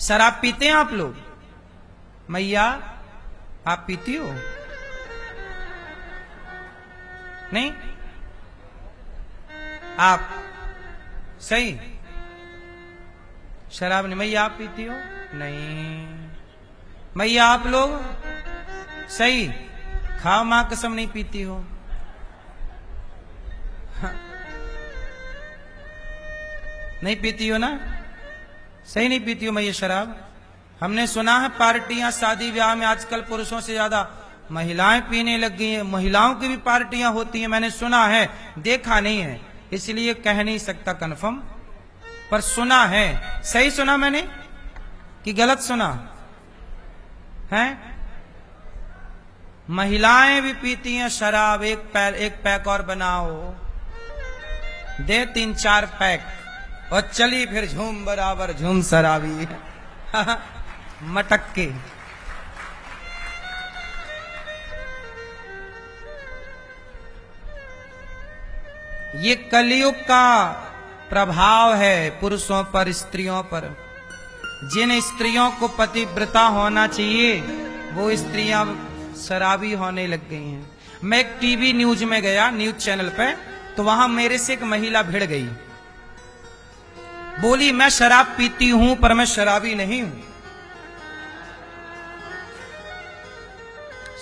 शराब पीते हैं आप लोग? मैया आप पीती हो? नहीं? आप सही शराब नहीं। मैया आप पीती हो? नहीं। मैया आप लोग सही खाओ मां कसम नहीं पीती हो? हाँ। नहीं पीती हो ना? सही नहीं पीती हो मैया शराब? हमने सुना है पार्टियां शादी ब्याह में आजकल पुरुषों से ज्यादा महिलाएं पीने लग गई हैं। महिलाओं की भी पार्टियां होती हैं, मैंने सुना है, देखा नहीं है इसलिए कह नहीं सकता कंफर्म, पर सुना है। सही सुना मैंने कि गलत सुना है? महिलाएं भी पीती हैं शराब। एक पैक और बनाओ, दे 3-4 पैक और चली फिर झूम बराबर झूम शराबी मटक के। ये कलयुग का प्रभाव है पुरुषों पर, स्त्रियों पर। जिन स्त्रियों को पतिव्रता होना चाहिए वो स्त्रियां शराबी होने लग गई हैं। मैं एक टीवी न्यूज में गया, न्यूज चैनल पे, तो वहां मेरे से एक महिला भिड़ गई। बोली मैं शराब पीती हूं पर मैं शराबी नहीं हूं।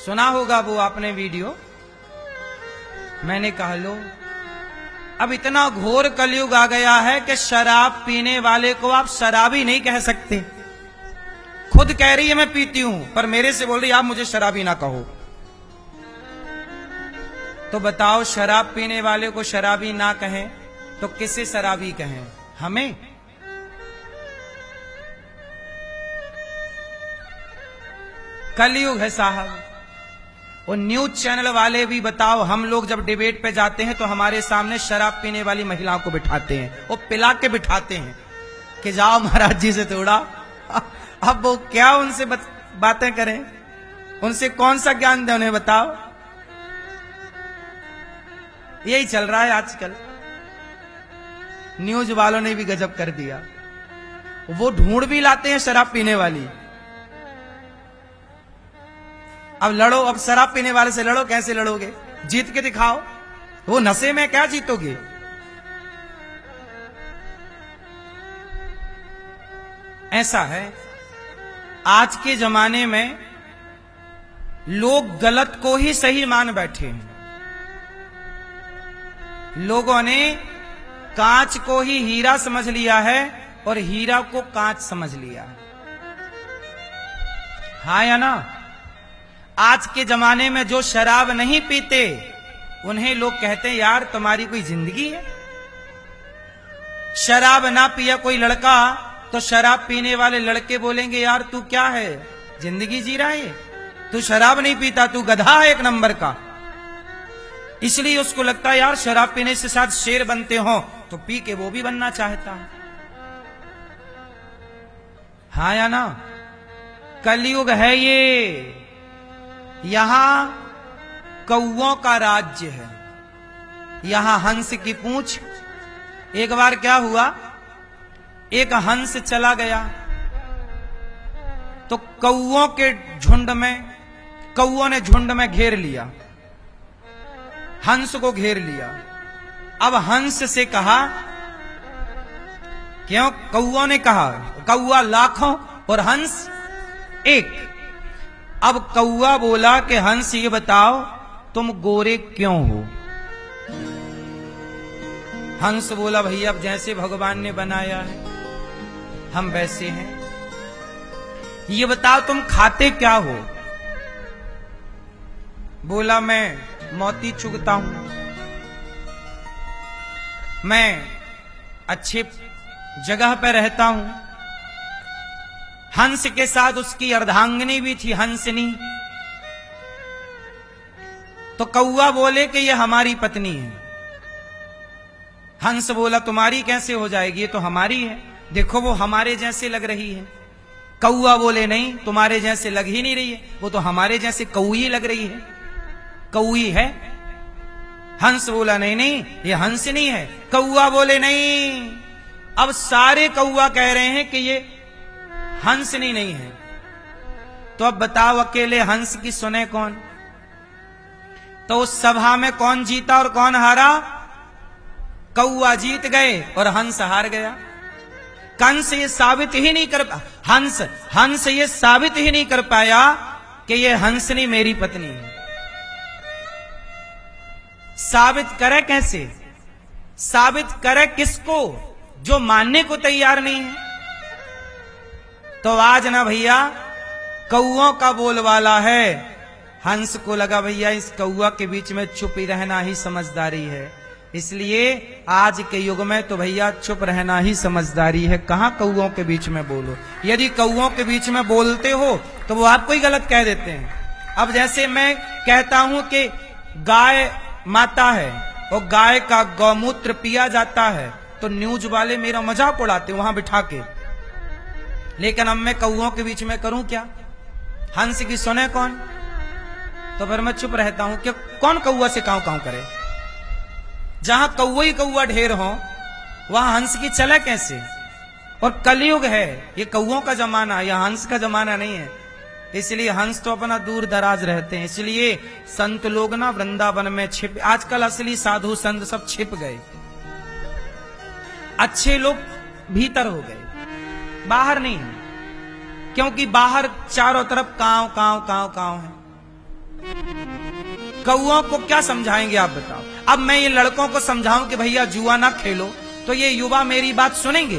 सुना होगा वो आपने वीडियो। मैंने कहा लो, अब इतना घोर कलयुग आ गया है कि शराब पीने वाले को आप शराबी नहीं कह सकते। खुद कह रही है मैं पीती हूं, पर मेरे से बोल रही आप मुझे शराबी ना कहो। तो बताओ, शराब पीने वाले को शराबी ना कहें तो किसे शराबी कहें? हमें? कलयुग है साहब। वो न्यूज चैनल वाले भी बताओ, हम लोग जब डिबेट पे जाते हैं तो हमारे सामने शराब पीने वाली महिलाओं को बिठाते हैं, वो पिला के बिठाते हैं कि जाओ महाराज जी से थोड़ा। अब वो क्या उनसे बातें करें, उनसे कौन सा ज्ञान दें उन्हें, बताओ। यही चल रहा है आजकल। न्यूज वालों ने भी गजब कर दिया, वो ढूंढ भी लाते हैं शराब पीने वाली। अब लड़ो, अब शराब पीने वाले से लड़ो, कैसे लड़ोगे? जीत के दिखाओ। वो नशे में क्या जीतोगे? ऐसा है आज के जमाने में, लोग गलत को ही सही मान बैठे हैं। लोगों ने कांच को ही हीरा समझ लिया है और हीरा को कांच समझ लिया। हाँ या ना? आज के जमाने में जो शराब नहीं पीते उन्हें लोग कहते हैं यार तुम्हारी कोई जिंदगी है? शराब ना पिया कोई लड़का तो शराब पीने वाले लड़के बोलेंगे यार तू क्या है, जिंदगी जी रहा है, तू शराब नहीं पीता, तू गधा है एक नंबर का। इसलिए उसको लगता है यार शराब पीने से शायद शेर बनते हो, तो पी के वो भी बनना चाहता है। हाँ या ना? कलयुग है ये। यहां कौओं का राज्य है, यहां हंस की पूंछ। एक बार क्या हुआ, एक हंस चला गया तो कौओं के झुंड में, कौओं ने झुंड में घेर लिया, हंस को घेर लिया। अब हंस से कहा, क्यों? कौओं ने कहा, कौआ लाखों और हंस एक। अब कौआ बोला कि हंस ये बताओ तुम गोरे क्यों हो? हंस बोला भैया अब जैसे भगवान ने बनाया है हम वैसे हैं। ये बताओ तुम खाते क्या हो? बोला मैं मोती चुगता हूं, मैं अच्छे जगह पर रहता हूं। हंस के साथ उसकी अर्धांगिनी भी थी, हंसनी। तो कौआ बोले कि ये हमारी पत्नी है। हंस बोला तुम्हारी कैसे हो जाएगी, ये तो हमारी है, देखो वो हमारे जैसे लग रही है। कौआ बोले नहीं, तुम्हारे जैसे लग ही नहीं रही है, वो तो हमारे जैसे कौई लग रही है, कौई है। हंस बोला नहीं नहीं ये हंसनी है। कौआ बोले नहीं। अब सारे कौआ कह रहे हैं कि ये हंसनी नहीं है। तो अब बताओ अकेले हंस की सुने कौन? तो उस सभा में कौन जीता और कौन हारा? कौआ जीत गए और हंस हार गया। कंस ये साबित ही नहीं कर हंस ये साबित ही नहीं कर पाया कि ये हंसनी मेरी पत्नी है। साबित करे कैसे? साबित करे किसको जो मानने को तैयार नहीं है? तो आज ना भैया कौओं का बोलवाला है। हंस को लगा भैया इस कौआ के बीच में चुप ही रहना ही समझदारी है, इसलिए आज के युग में तो भैया चुप रहना ही समझदारी है। कहां कौओं के बीच में बोलो। यदि कौओं के बीच में बोलते हो तो वो आपको ही गलत कह देते हैं। अब जैसे मैं कहता हूं कि गाय माता है और गाय का गौमूत्र पिया जाता है तो न्यूज वाले मेरा मजाक उड़ाते वहां बिठा के, लेकिन अब मैं कौओं के बीच में करूं क्या? हंस की सुने कौन? तो फिर मैं चुप रहता हूं कि कौन कौआ से काऊ काऊ करे। जहां कौआ ही कौआ ढेर हो वहां हंस की चले कैसे? और कलयुग है, ये कौओं का जमाना, यह हंस का जमाना नहीं है। इसलिए हंस तो अपना दूर दराज रहते हैं। इसलिए संत लोग ना वृंदावन में छिप, आजकल असली साधु संत सब छिप गए। अच्छे लोग भीतर हो गए, बाहर नहीं है, क्योंकि बाहर चारों तरफ कांव कांव कांव कांव है। कौओं को क्या समझाएंगे आप बताओ? अब मैं ये लड़कों को समझाऊं कि भैया जुआ ना खेलो, तो ये युवा मेरी बात सुनेंगे?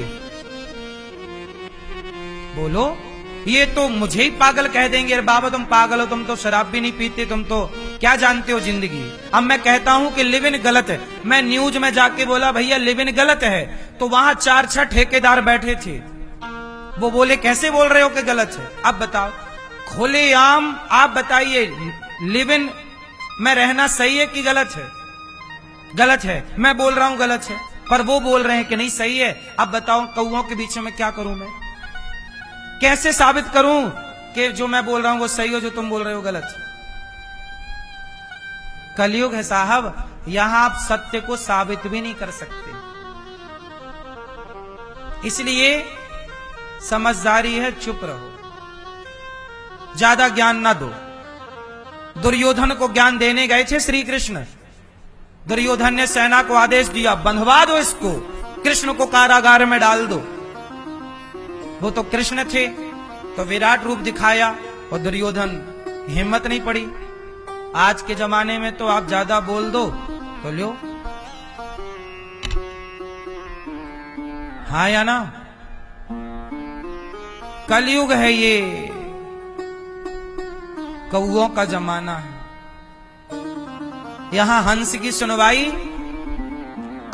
बोलो, ये तो मुझे ही पागल कह देंगे। अरे बाबा तुम पागल हो, तुम तो शराब भी नहीं पीते, तुम तो क्या जानते हो जिंदगी। अब मैं कहता हूं कि लिव इन गलत है। मैं न्यूज में जाके बोला भैया लिव इन गलत है, तो वहां 4-6 ठेकेदार बैठे थे। वो बोले कैसे बोल रहे हो कि गलत है? अब बताओ, खुलेआम आप बताइए लिव इन में रहना सही है कि गलत है? गलत है। मैं बोल रहा हूं गलत है, पर वो बोल रहे हैं कि नहीं सही है। अब बताओ कौओं के बीच में क्या करूं मैं? कैसे साबित करूं कि जो मैं बोल रहा हूं वो सही हो, जो तुम बोल रहे हो गलत? कलयुग है साहब, यहां आप सत्य को साबित भी नहीं कर सकते। इसलिए समझदारी है, चुप रहो, ज्यादा ज्ञान ना दो। दुर्योधन को ज्ञान देने गए थे श्री कृष्ण। दुर्योधन ने सेना को आदेश दिया बंधवा दो इसको, कृष्ण को कारागार में डाल दो। वो तो कृष्ण थे, तो विराट रूप दिखाया और दुर्योधन हिम्मत नहीं पड़ी। आज के जमाने में तो आप ज्यादा बोल दो तो लो, हाँ या ना? कलयुग है ये, कौओं का जमाना है। यहां हंस की सुनवाई।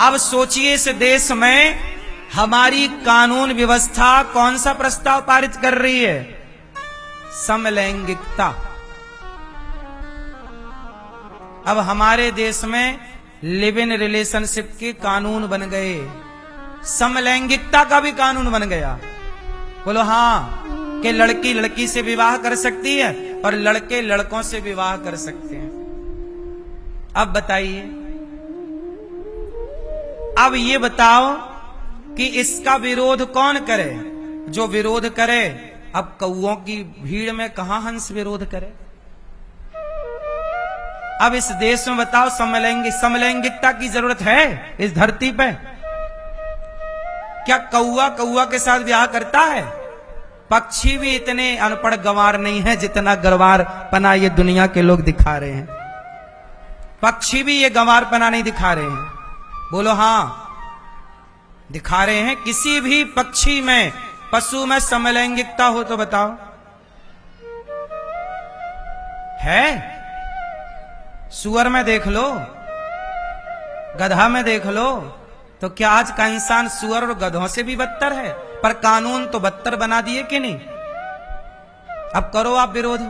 अब सोचिए इस देश में हमारी कानून व्यवस्था कौन सा प्रस्ताव पारित कर रही है? समलैंगिकता। अब हमारे देश में लिव इन रिलेशनशिप के कानून बन गए, समलैंगिकता का भी कानून बन गया। बोलो हाँ, कि लड़की लड़की से विवाह कर सकती है और लड़के लड़कों से विवाह कर सकते हैं। अब बताइए, अब ये बताओ कि इसका विरोध कौन करे? जो विरोध करे, अब कौओं की भीड़ में कहां हंस विरोध करे? अब इस देश में बताओ समलैंगिकता की जरूरत है इस धरती पे? क्या कौआ कौआ के साथ ब्याह करता है? पक्षी भी इतने अनपढ़ गंवार नहीं है जितना गंवार पना ये दुनिया के लोग दिखा रहे हैं। पक्षी भी ये गंवार पना नहीं दिखा रहे हैं। बोलो हाँ, दिखा रहे हैं। किसी भी पक्षी में, पशु में समलैंगिकता हो तो बताओ, है? सुअर में देख लो, गधा में देख लो, तो क्या आज का इंसान सुअर और गधों से भी बदतर है? पर कानून तो बदतर बना दिए कि नहीं? अब करो आप विरोध।